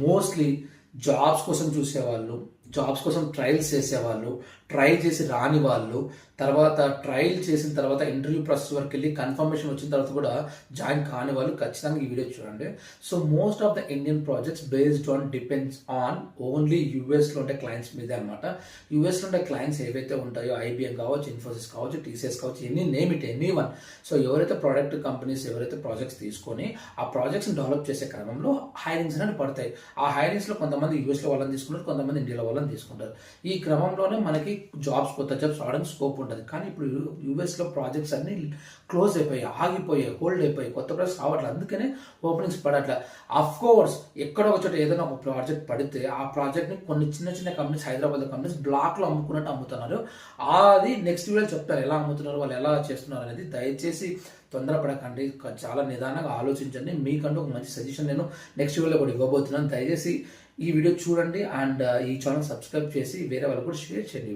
Mostly jobs కోసం చూసేవాళ్ళు, jobs కోసం ట్రయల్స్ చేసేవాళ్ళు, ట్రై చేసి రాని వాళ్ళు, తర్వాత ట్రయల్ చేసిన తర్వాత ఇంటర్వ్యూ ప్రాసెస్ వరకు వెళ్ళి కన్ఫర్మేషన్ వచ్చిన తర్వాత కూడా జాయిన్ కాని వాళ్ళు ఖచ్చితంగా ఈ వీడియో చూడండి. So most of the Indian projects based on depends on only యూఎస్లో ఉండే క్లయింట్స్ మీదే అనమాట. యూఎస్లో ఉండే క్లయింట్స్ ఏవైతే ఉంటాయో ఐబిఎం కావచ్చు, ఇన్ఫోసిస్ కావచ్చు, టీసీఎస్ కావచ్చు, name it any one. So ఎవరైతే ప్రోడక్ట్ కంపెనీస్ ఎవరైతే ప్రాజెక్ట్స్ తీసుకొని ఆ ప్రాజెక్ట్స్ని డెవలప్ చేసే క్రమంలో హైరింగ్స్ అనేవి పడతాయి. ఆ హైరింగ్స్లో కొంతమంది యూఎస్లో వాళ్ళని తీసుకుంటారు, కొంతమంది ఇండియాలో వాళ్ళని తీసుకుంటారు. ఈ క్రమంలోనే మనకి కొత్త జాబ్స్ రావడానికి స్కోప్ ఉంటుంది. కానీ ఇప్పుడు యూఎస్లో ప్రాజెక్ట్స్ అన్ని క్లోజ్ అయిపోయాయి, ఆగిపోయాయి, హోల్డ్ అయిపోయి కొత్త ప్రాజెక్ట్స్ రావట్లేదు. అందుకనే ఓపెనింగ్స్ పడట్లేదు. అఫ్ కోర్స్ ఎక్కడో ఒక చోట ఏదైనా ఒక ప్రాజెక్ట్ పడితే ఆ ప్రాజెక్ట్ని కొన్ని చిన్న చిన్న కంపెనీస్, హైదరాబాద్ కంపెనీస్ బ్లాక్లో అమ్ముకున్నట్టు అమ్ముతున్నారు. అది నెక్స్ట్ వీడియో చెప్తారు ఎలా అమ్ముతున్నారు, వాళ్ళు ఎలా చేస్తున్నారు అనేది. దయచేసి తొందరపడకండి, చాలా నిదానంగా ఆలోచించండి. మీకంటూ ఒక మంచి సజెషన్ నేను నెక్స్ట్ వీడియోలో కూడా ఇవ్వబోతున్నాను. దయచేసి ఈ వీడియో చూడండి అండ్ ఈ ఛానల్ సబ్స్క్రైబ్ చేసి వేరే వాళ్ళు కూడా షేర్ చేయండి.